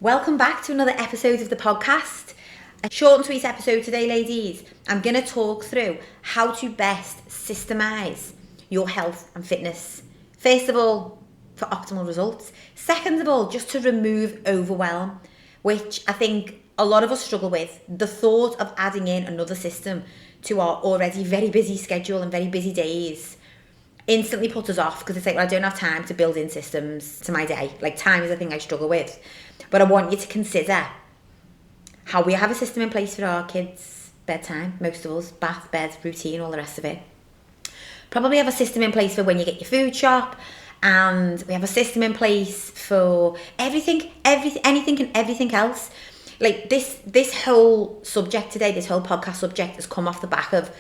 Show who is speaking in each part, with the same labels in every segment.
Speaker 1: Welcome back to another episode of the podcast. A short and sweet episode today, ladies. I'm going to talk through how to best systemise your health and fitness. First of all, for optimal results. Second of all, just to remove overwhelm, which I think a lot of us struggle with. The thought of adding in another system to our already very busy schedule and very busy days instantly puts us off, because it's like, well, I don't have time to build in systems to my day. Like, time is a thing I struggle with. But I want you to consider how we have a system in place for our kids' bedtime, most of us, bath, bed, routine, all the rest of it. Probably have a system in place for when you get your food shop, and we have a system in place for anything and everything else. Like this whole subject today, this whole podcast subject has come off the back of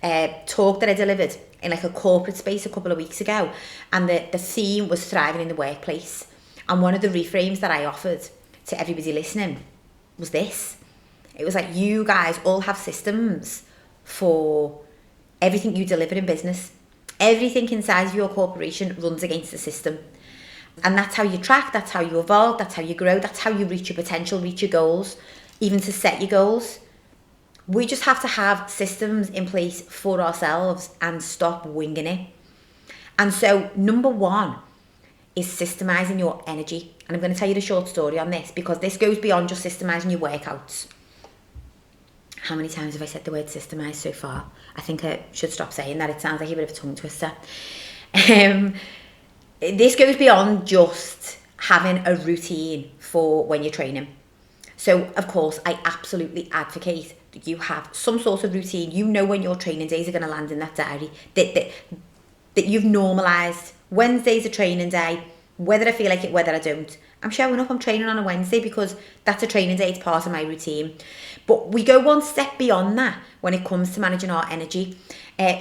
Speaker 1: a talk that I delivered in like a corporate space a couple of weeks ago, and the theme was thriving in the workplace. And one of the reframes that I offered to everybody listening was this. It was like, you guys all have systems for everything you deliver in business. Everything inside of your corporation runs against the system. And that's how you track, that's how you evolve, that's how you grow, that's how you reach your potential, reach your goals, even to set your goals. We just have to have systems in place for ourselves and stop winging it. And so, number one is systemising your energy. And I'm going to tell you the short story on this, because this goes beyond just systemising your workouts. How many times have I said the word systemise so far? I think I should stop saying that. It sounds like a bit of a tongue twister. This goes beyond just having a routine for when you're training. So, of course, I absolutely advocate that you have some sort of routine. You know when your training days are going to land in that diary. That you've normalised. Wednesday's a training day, whether I feel like it, whether I don't. I'm showing up, I'm training on a Wednesday because that's a training day, it's part of my routine. But we go one step beyond that when it comes to managing our energy.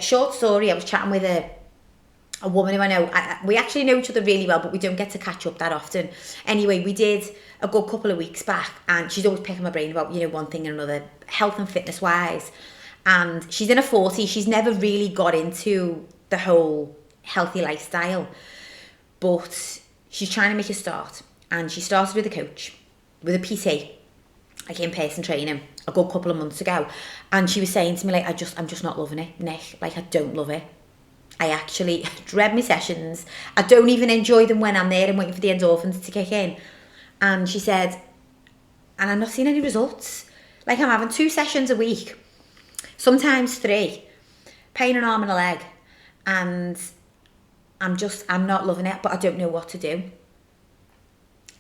Speaker 1: Short story, I was chatting with a woman who I know. We actually know each other really well, but we don't get to catch up that often. Anyway, we did a good couple of weeks back, and she's always picking my brain about, one thing and another, health and fitness wise. And she's in her 40s, she's never really got into the whole healthy lifestyle, but she's trying to make a start, and she started with a coach, with a PT, like in-person training, a good couple of months ago. And she was saying to me, like, I'm just not loving it, Nick. Like, I don't love it. I actually dread my sessions. I don't even enjoy them when I'm there and waiting for the endorphins to kick in. And she said, and I'm not seeing any results. Like, I'm having 2 sessions a week, sometimes 3, pain an arm and a leg, and I'm not loving it, but I don't know what to do.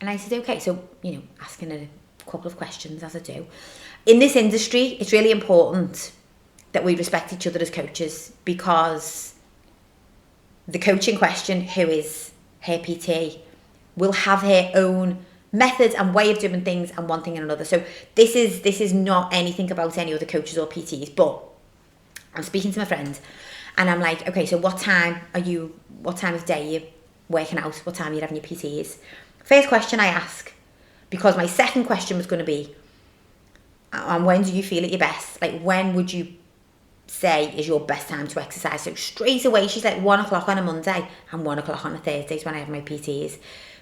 Speaker 1: And I said, okay, so, asking her a couple of questions, as I do. In this industry, it's really important that we respect each other as coaches, because the coach in question, who is her PT, will have her own methods and way of doing things and one thing and another. So this is not anything about any other coaches or PTs, but I'm speaking to my friend, and I'm like, okay, so what time of day are you working out? What time are you having your PTs? First question I ask, because my second question was going to be, and when do you feel at your best? Like, when would you say is your best time to exercise? So straight away, she's like 1 o'clock on a Monday and 1 o'clock on a Thursday is when I have my PTs.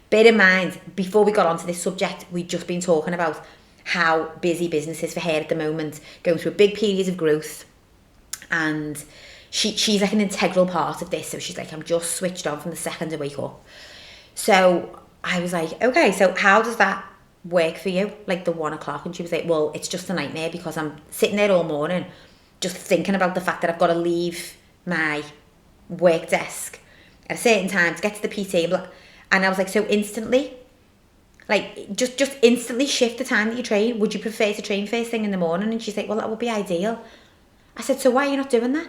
Speaker 1: Bear in mind, before we got onto this subject, we'd just been talking about how busy business is for her at the moment, going through a big period of growth. And she's like an integral part of this. So she's like, I'm just switched on from the second I wake up. So I was like, okay, so how does that work for you? Like the 1 o'clock? And she was like, well, it's just a nightmare, because I'm sitting there all morning just thinking about the fact that I've got to leave my work desk at a certain time to get to the PT. And I was like, so instantly, like just instantly shift the time that you train. Would you prefer to train first thing in the morning? And she's like, well, that would be ideal. I said, so why are you not doing that?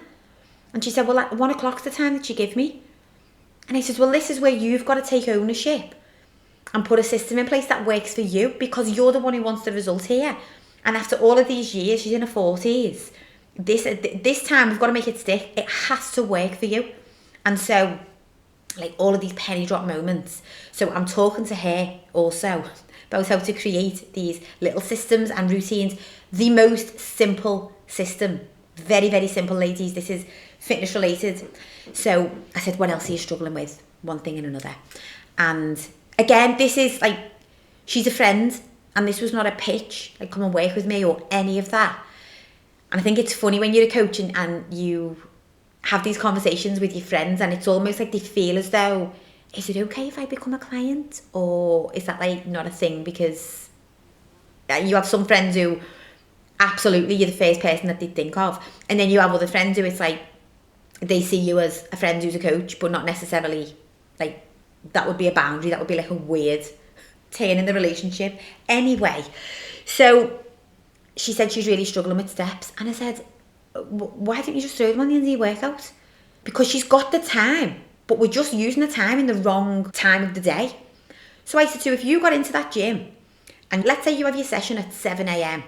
Speaker 1: And she said, well, 1 o'clock's the time that you give me. And I said, well, this is where you've got to take ownership and put a system in place that works for you, because you're the one who wants the result here. And after all of these years, she's in her 40s. This time we've got to make it stick. It has to work for you. And so, like, all of these penny drop moments. So I'm talking to her also about how to create these little systems and routines. The most simple system. Very, very simple, ladies. This is fitness related. So I said, what else are you struggling with? One thing and another. And again, this is like, she's a friend. And this was not a pitch, like come and work with me or any of that. And I think it's funny when you're a coach and you have these conversations with your friends, and it's almost like they feel as though, is it okay if I become a client? Or is that like not a thing? Because you have some friends who absolutely you're the first person that they think of. And then you have other friends who it's like, they see you as a friend who's a coach, but not necessarily like, that would be a boundary. That would be like a weird turn in the relationship. Anyway, so she said she's really struggling with steps. And I said, why don't you just throw them on the end of your workout? Because she's got the time, but we're just using the time in the wrong time of the day. So I said to her, if you got into that gym, and let's say you have your session at 7 a.m,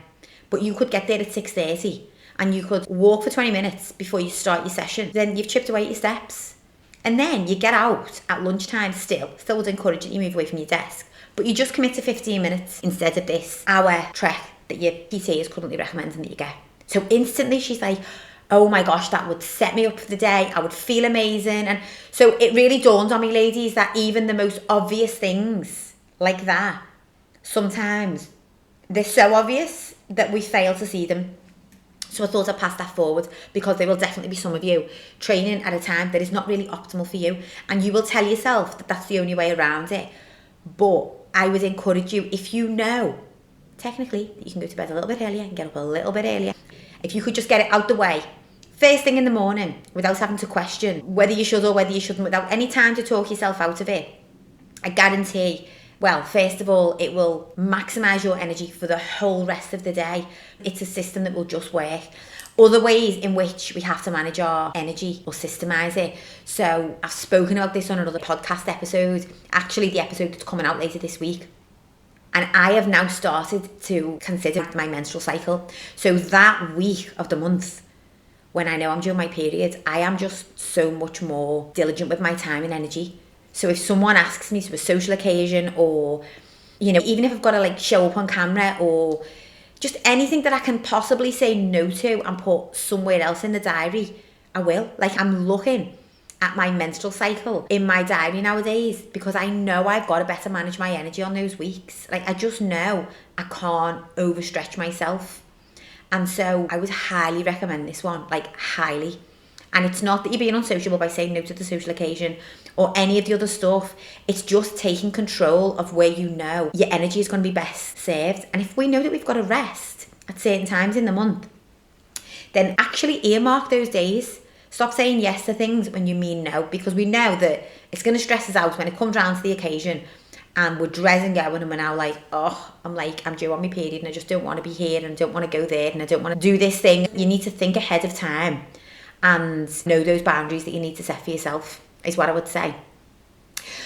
Speaker 1: but you could get there at 6:30, and you could walk for 20 minutes before you start your session, then you've chipped away your steps. And then you get out at lunchtime still would encourage that you move away from your desk, but you just commit to 15 minutes instead of this hour trek that your PT is currently recommending that you get. So instantly she's like, oh my gosh, that would set me up for the day. I would feel amazing. And so it really dawned on me, ladies, that even the most obvious things like that, sometimes they're so obvious that we fail to see them. So I thought I'd pass that forward, because there will definitely be some of you training at a time that is not really optimal for you, and you will tell yourself that that's the only way around it. But I would encourage you, if you know technically that you can go to bed a little bit earlier and get up a little bit earlier, if you could just get it out the way first thing in the morning without having to question whether you should or whether you shouldn't, without any time to talk yourself out of it, I guarantee, well, first of all, it will maximise your energy for the whole rest of the day. It's a system that will just work. Other ways in which we have to manage our energy or systemise it. So I've spoken about this on another podcast episode, actually the episode that's coming out later this week. And I have now started to consider my menstrual cycle. So that week of the month, when I know I'm during my period, I am just so much more diligent with my time and energy. So if someone asks me to a social occasion, or, you know, even if I've got to like show up on camera, or just anything that I can possibly say no to and put somewhere else in the diary, I will. Like, I'm looking at my menstrual cycle in my diary nowadays, because I know I've got to better manage my energy on those weeks. Like, I just know I can't overstretch myself. And so I would highly recommend this one, like highly. And it's not that you're being unsociable by saying no to the social occasion or any of the other stuff. It's just taking control of where you know your energy is going to be best served. And if we know that we've got to rest at certain times in the month, then actually earmark those days. Stop saying yes to things when you mean no, because we know that it's going to stress us out when it comes round to the occasion and we're dreading going, and we're now like, oh, I'm due on my period and I just don't want to be here, and I don't want to go there, and I don't want to do this thing. You need to think ahead of time and know those boundaries that you need to set for yourself, is what I would say.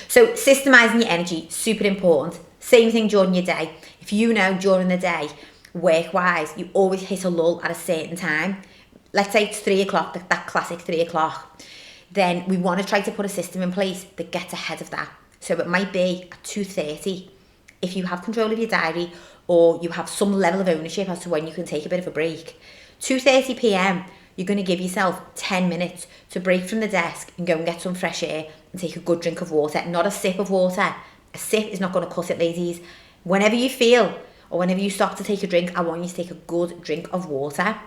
Speaker 1: So systemising your energy, super important. Same thing during your day. If you know during the day, work-wise, you always hit a lull at a certain time, let's say it's 3 o'clock, that classic 3 o'clock, then we want to try to put a system in place that gets ahead of that. So it might be at 2:30, if you have control of your diary, or you have some level of ownership as to when you can take a bit of a break. 2:30 p.m, you're going to give yourself 10 minutes to break from the desk and go and get some fresh air and take a good drink of water, not a sip of water. A sip is not going to cut it, ladies. Whenever you feel, or whenever you stop to take a drink, I want you to take a good drink of water.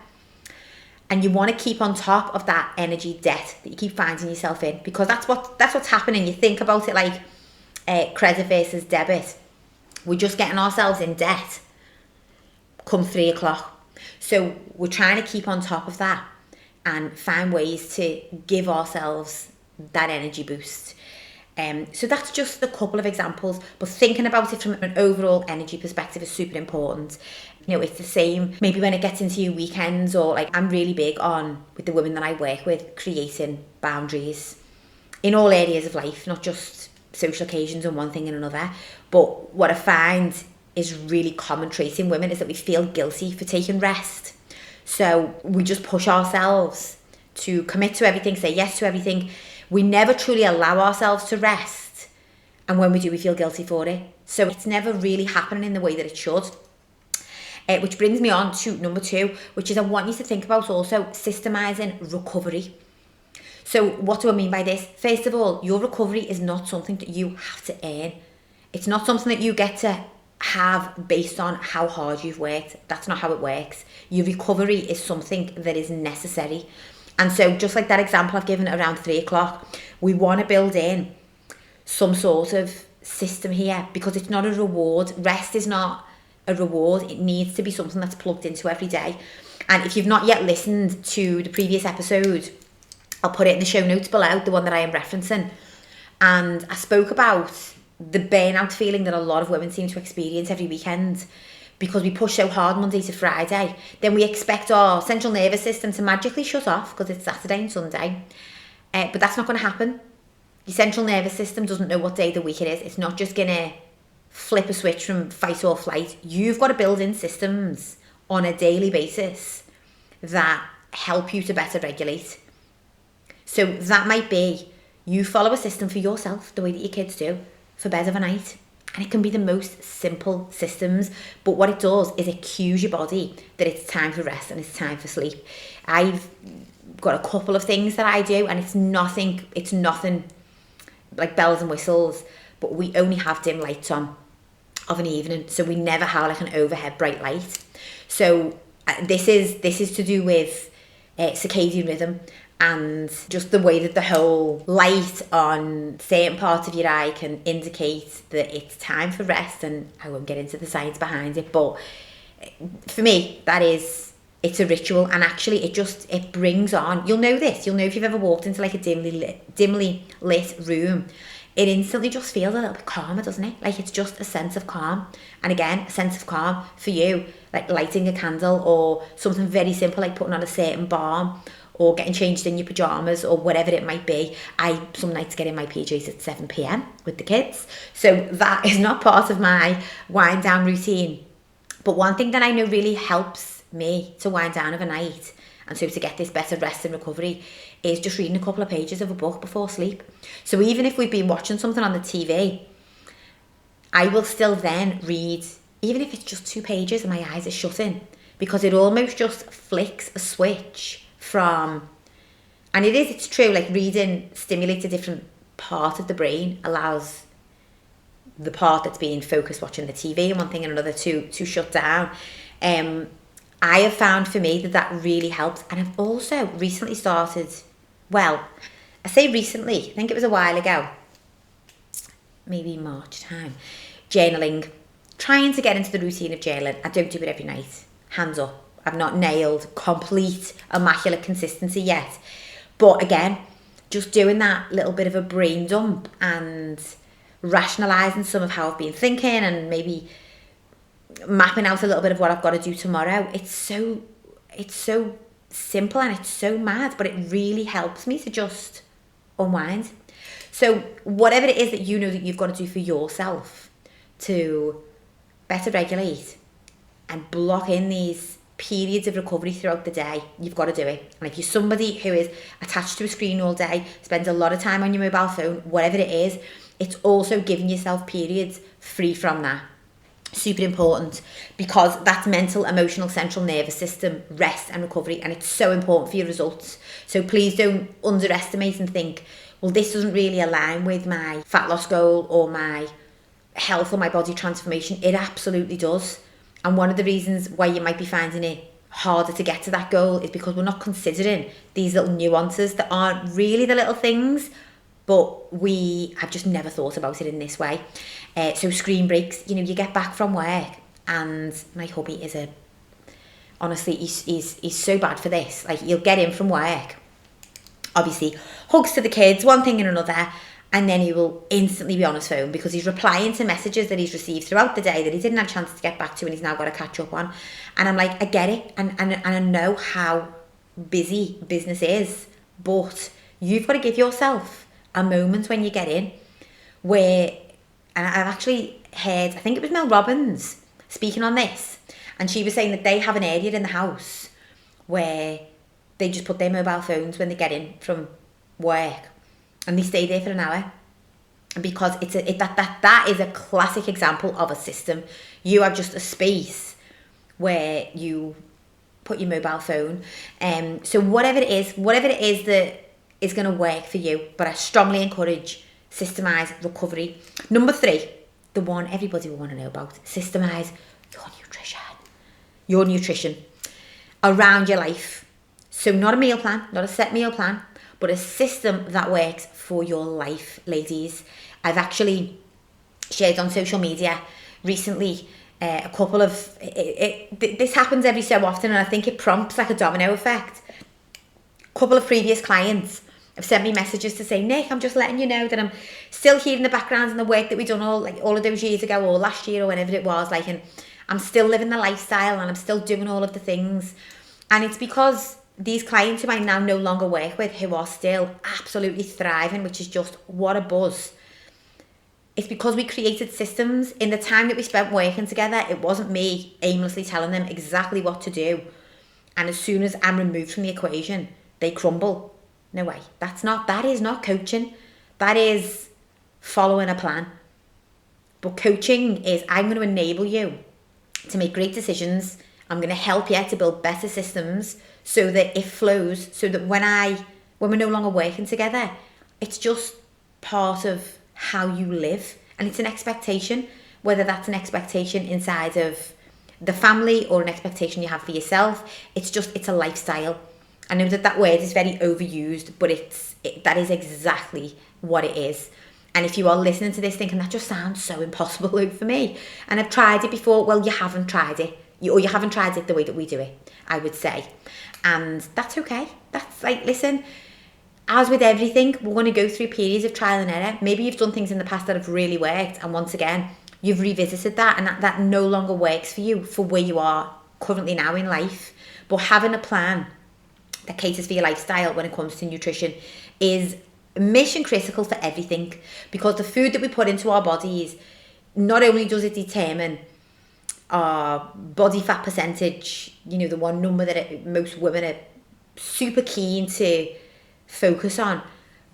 Speaker 1: And you want to keep on top of that energy debt that you keep finding yourself in, because that's what's happening. You think about it like credit versus debit. We're just getting ourselves in debt come 3 o'clock. So we're trying to keep on top of that and find ways to give ourselves that energy boost. So that's just a couple of examples, but thinking about it from an overall energy perspective is super important. You know, it's the same maybe when it gets into your weekends, or like I'm really big on, with the women that I work with, creating boundaries in all areas of life, not just social occasions and one thing and another. But what I find is really common trait in women is that we feel guilty for taking rest. So we just push ourselves to commit to everything, say yes to everything. We never truly allow ourselves to rest. And when we do, we feel guilty for it. So it's never really happening in the way that it should. Which brings me on to number 2, which is I want you to think about also systemising recovery. So what do I mean by this? First of all, your recovery is not something that you have to earn. It's not something that you get to have based on how hard you've worked. That's not how it works. Your recovery is something that is necessary. And so just like that example I've given around 3 o'clock, we want to build in some sort of system here, because it's not a reward. Rest is not a reward. It needs to be something that's plugged into every day. And if you've not yet listened to the previous episode, I'll put it in the show notes below, the one that I am referencing. And I spoke about the burnout feeling that a lot of women seem to experience every weekend, because we push so hard Monday to Friday. Then we expect our central nervous system to magically shut off because it's Saturday and Sunday. But that's not going to happen. Your central nervous system doesn't know what day of the week it is. It's not just going to flip a switch from fight or flight. You've got to build in systems on a daily basis that help you to better regulate. So that might be you follow a system for yourself, the way that your kids do, for bed of a night. And it can be the most simple systems, but what it does is it cues your body that it's time for rest and it's time for sleep. I've got a couple of things that I do, and it's nothing like bells and whistles, but we only have dim lights on of an evening, so we never have like an overhead bright light. So this is to do with circadian rhythm, and just the way that the whole light on certain parts of your eye can indicate that it's time for rest. And I won't get into the science behind it, but for me, it's a ritual. And actually it brings on, you'll know this, you'll know if you've ever walked into like a dimly lit room, it instantly just feels a little bit calmer, doesn't it? Like it's just a sense of calm. And again, a sense of calm for you, like lighting a candle or something very simple like putting on a certain balm, or getting changed in your pyjamas, or whatever it might be. I some nights get in my PJs at 7 p.m. with the kids, so that is not part of my wind down routine. But one thing that I know really helps me to wind down of a night, and so to get this better rest and recovery, is just reading a couple of pages of a book before sleep. So even if we've been watching something on the TV, I will still then read, even if it's just 2 pages and my eyes are shutting, because it almost just flicks a switch from, and it's true, like reading stimulates a different part of the brain, allows the part that's being focused watching the TV and one thing and another to shut down. I have found for me that really helps. And I've also recently started, well, I say recently, I think it was a while ago, maybe March time, journaling, trying to get into the routine of journaling. I don't do it every night, hands up. I've not nailed complete immaculate consistency yet. But again, just doing that little bit of a brain dump and rationalising some of how I've been thinking, and maybe mapping out a little bit of what I've got to do tomorrow. It's so simple and it's so mad, but it really helps me to just unwind. So whatever it is that you know that you've got to do for yourself to better regulate and block in these periods of recovery throughout the day, you've got to do it. And if you're somebody who is attached to a screen all day, spends a lot of time on your mobile phone, whatever it is, it's also giving yourself periods free from that. Super important, because that's mental, emotional, central nervous system rest and recovery, and it's so important for your results. So please don't underestimate and think, well, this doesn't really align with my fat loss goal or my health or my body transformation. It absolutely does. And one of the reasons why you might be finding it harder to get to that goal is because we're not considering these little nuances that aren't really the little things, but we have just never thought about it in this way. So screen breaks, you get back from work, and my hubby is honestly, he's so bad for this. Like, you'll get in from work, obviously, hugs to the kids, one thing and another, and then he will instantly be on his phone because he's replying to messages that he's received throughout the day that he didn't have a chance to get back to and he's now got to catch up on. And I'm like, I get it, and I know how busy business is, but you've got to give yourself a moment when you get in where, and I've actually heard, I think it was Mel Robbins speaking on this, and she was saying that they have an area in the house where they just put their mobile phones when they get in from work, and they stay there for an hour. And because that is a classic example of a system. You have just a space where you put your mobile phone. So whatever it is that is going to work for you, but I strongly encourage Systemise recovery. Number 3, the one everybody will want to know about. Systemise your nutrition around your life. So not a meal plan, not a set meal plan, but a system that works for your life, ladies. I've actually shared on social media recently a couple of, this happens every so often, and I think it prompts like a domino effect. A couple of previous clients have sent me messages to say, Nick, I'm just letting you know that I'm still here in the background in the work that we done all of those years ago, or last year, or whenever it was, and I'm still living the lifestyle and I'm still doing all of the things. And it's because these clients who I now no longer work with, who are still absolutely thriving, which is just what a buzz. It's because we created systems in the time that we spent working together. It wasn't me aimlessly telling them exactly what to do. And as soon as I'm removed from the equation, they crumble. No way. That is not coaching. That is following a plan. But coaching is, I'm going to enable you to make great decisions. I'm going to help you to build better systems so that it flows, so that when we're no longer working together, it's just part of how you live. And it's an expectation, whether that's an expectation inside of the family or an expectation you have for yourself. It's a lifestyle. I know that word is very overused, but that is exactly what it is. And if you are listening to this thinking, that just sounds so impossible for me, and I've tried it before, well, you haven't tried it. Or you haven't tried it the way that we do it, I would say. And that's okay. That's listen, as with everything, we're going to go through periods of trial and error. Maybe you've done things in the past that have really worked, and once again, you've revisited that, and that no longer works for you for where you are currently now in life. But having a plan that caters for your lifestyle when it comes to nutrition is mission critical for everything, because the food that we put into our bodies, not only does it determine our body fat percentage, the one number that most women are super keen to focus on,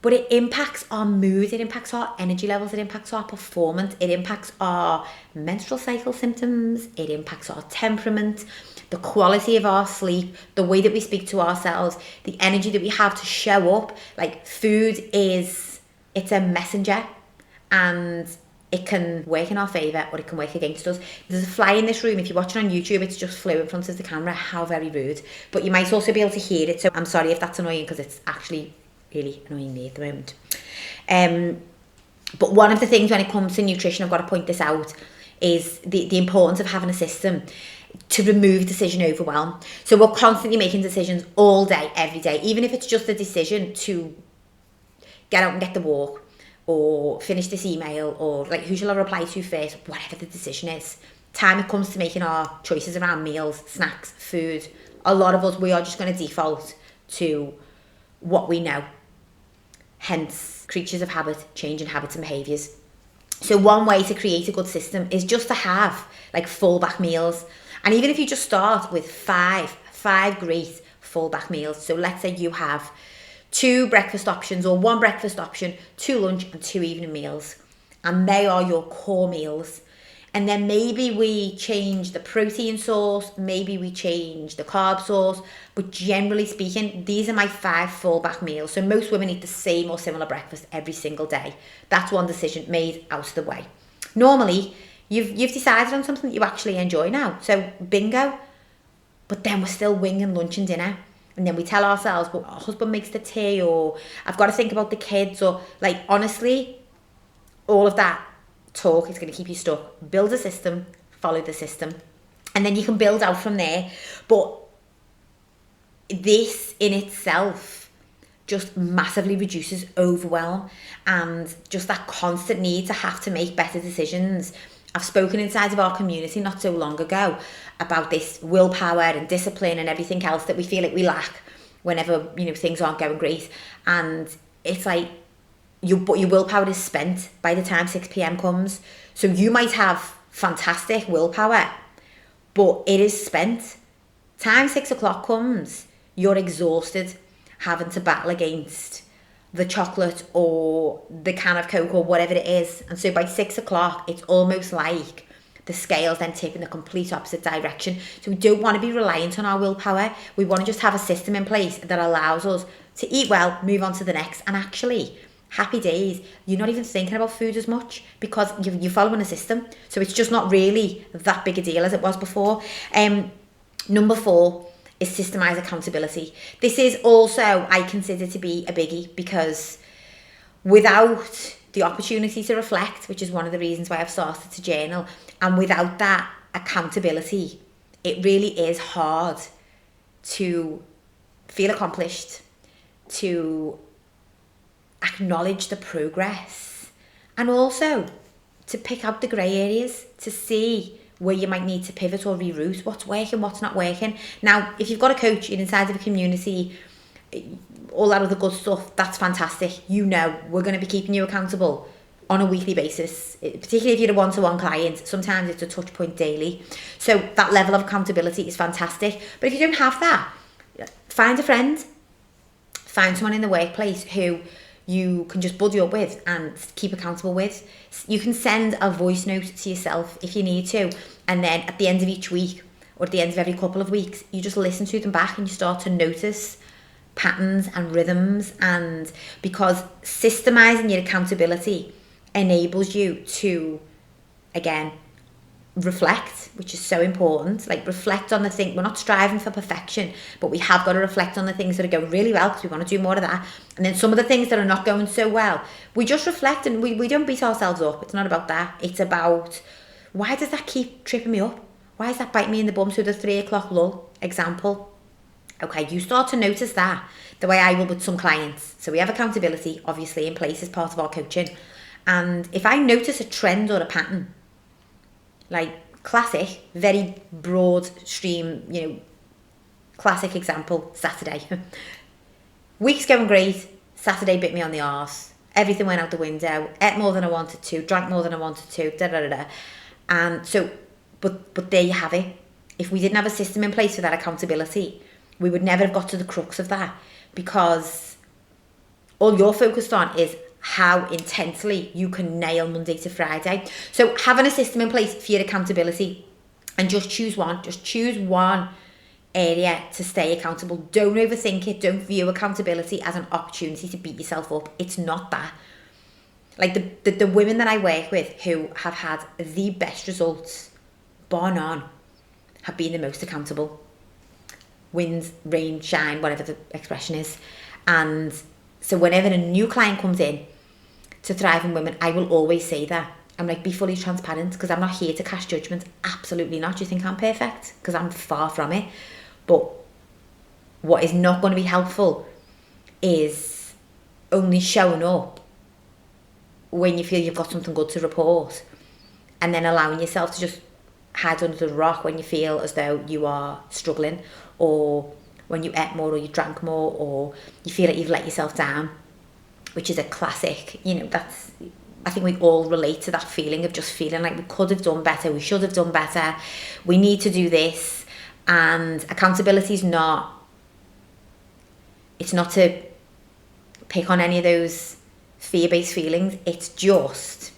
Speaker 1: but it impacts our mood, it impacts our energy levels, it impacts our performance, it impacts our menstrual cycle symptoms, it impacts our temperament, the quality of our sleep, the way that we speak to ourselves, the energy that we have to show up. Food it's a messenger, and it can work in our favour or it can work against us. There's a fly in this room. If you're watching on YouTube, it's just flew in front of the camera. How very rude. But you might also be able to hear it, so I'm sorry if that's annoying, because it's actually really annoying me at the moment. But one of the things when it comes to nutrition, I've got to point this out, is the importance of having a system to remove decision overwhelm. So we're constantly making decisions all day, every day, even if it's just a decision to get out and get the walk, or finish this email, or who shall I reply to first, whatever the decision is. Time it comes to making our choices around meals, snacks, food, a lot of us, we are just going to default to what we know. Hence, creatures of habit, changing habits and behaviours. So one way to create a good system is just to have fallback meals. And even if you just start with five great fallback meals. So let's say you have 2 breakfast options, or 1 breakfast option, 2 lunch and 2 evening meals, and they are your core meals. And then maybe we change the protein source, maybe we change the carb source, but generally speaking, these are my 5 fallback meals. So most women eat the same or similar breakfast every single day. That's one decision made out of the way. Normally, you've decided on something that you actually enjoy now, so bingo. But then we're still winging lunch and dinner. And then we tell ourselves, but our husband makes the tea, or I've got to think about the kids, or honestly, all of that talk is going to keep you stuck. Build a system, follow the system, and then you can build out from there. But this in itself just massively reduces overwhelm and just that constant need to have to make better decisions. I've spoken inside of our community not so long ago about this willpower and discipline and everything else that we feel we lack whenever things aren't going great. And it's your willpower is spent by the time 6 p.m. comes. So you might have fantastic willpower, but it is spent. Time 6 o'clock comes, you're exhausted, having to battle against the chocolate or the can of Coke or whatever it is. And so by 6 o'clock, it's almost like the scales then tip in the complete opposite direction. So we don't want to be reliant on our willpower. We want to just have a system in place that allows us to eat well, move on to the next, and actually happy days, you're not even thinking about food as much because you're following a system. So it's just not really that big a deal as it was before. Number 4 is Systemise Accountability. This is also, I consider to be a biggie, because without the opportunity to reflect, which is one of the reasons why I've started to journal, and without that accountability, it really is hard to feel accomplished, to acknowledge the progress, and also to pick out the grey areas, to see where you might need to pivot or reroute, what's working, what's not working. Now, if you've got a coach, you're inside of a community, all that other good stuff, that's fantastic. You know, we're going to be keeping you accountable on a weekly basis, particularly if you're a one-to-one client. Sometimes it's a touch point daily. So that level of accountability is fantastic. But if you don't have that, find a friend, find someone in the workplace who you can just buddy up with and keep accountable with. You can send a voice note to yourself if you need to, and then at the end of each week or at the end of every couple of weeks, you just listen to them back and you start to notice patterns and rhythms. And because systemising your accountability enables you to, again, reflect, which is so important. Like, reflect on the thing. We're not striving for perfection, but we have got to reflect on the things that are going really well because we want to do more of that. And then some of the things that are not going so well, we just reflect, and we don't beat ourselves up. It's not about that. It's about, why does that keep tripping me up? Why does that bite me in the bum? So the 3 o'clock lull example. Okay, you start to notice that the way I will with some clients. So we have accountability obviously in place as part of our coaching. And if I notice a trend or a pattern, like classic, very broad stream, classic example, Saturday. Week's going great, Saturday bit me on the arse. Everything went out the window, ate more than I wanted to, drank more than I wanted to, da-da-da-da. And so, but there you have it. If we didn't have a system in place for that accountability, we would never have got to the crux of that, because all you're focused on is how intensely you can nail Monday to Friday. So having a system in place for your accountability, and just choose one area to stay accountable. Don't overthink it. Don't view accountability as an opportunity to beat yourself up. It's not that. Like the women that I work with who have had the best results, bar none, have been the most accountable. Wind, rain, shine, whatever the expression is. And so whenever a new client comes in to Thriving Women, I will always say that. I'm like, be fully transparent, because I'm not here to cast judgment. Absolutely not. Do you think I'm perfect? Because I'm far from it. But what is not going to be helpful is only showing up when you feel you've got something good to report, and then allowing yourself to just hide under the rock when you feel as though you are struggling, or when you ate more or you drank more, or you feel like you've let yourself down, which is a classic. That's, I think we all relate to that feeling of just feeling like we could have done better, we should have done better, we need to do this. And accountability is not, it's not to pick on any of those fear-based feelings. It's just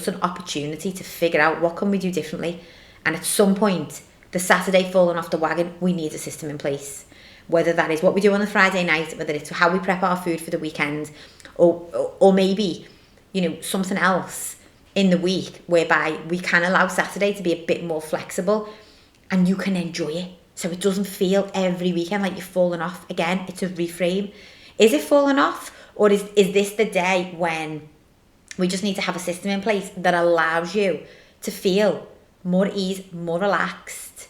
Speaker 1: an opportunity to figure out what can we do differently. And at some point, the Saturday falling off the wagon, we need a system in place. Whether that is what we do on the Friday night, whether it's how we prep our food for the weekend, or maybe, something else in the week whereby we can allow Saturday to be a bit more flexible and you can enjoy it. So it doesn't feel every weekend like you're falling off again. It's a reframe. Is it falling off? Or is this the day when we just need to have a system in place that allows you to feel more at ease, more relaxed,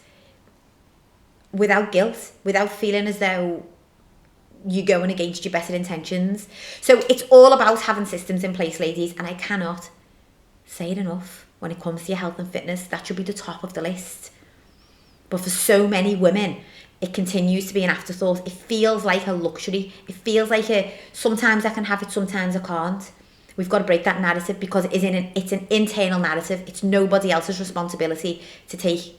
Speaker 1: without guilt, without feeling as though you're going against your better intentions? So it's all about having systems in place, ladies, and I cannot say it enough. When it comes to your health and fitness, that should be the top of the list. But for so many women, it continues to be an afterthought. It feels like a luxury. It feels like sometimes I can have it, sometimes I can't. We've got to break that narrative, because it's an internal narrative. It's nobody else's responsibility to take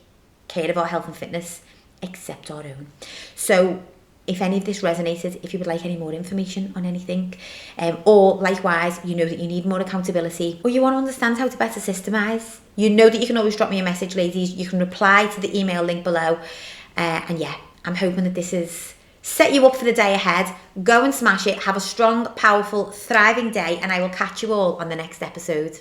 Speaker 1: care of our health and fitness except our own. So if any of this resonated, if you would like any more information on anything, or likewise, you know that you need more accountability, or you want to understand how to better systemise, you know that you can always drop me a message, ladies. You can reply to the email link below. And yeah, I'm hoping that this has set you up for the day ahead. Go and smash it. Have a strong, powerful, thriving day, and I will catch you all on the next episode.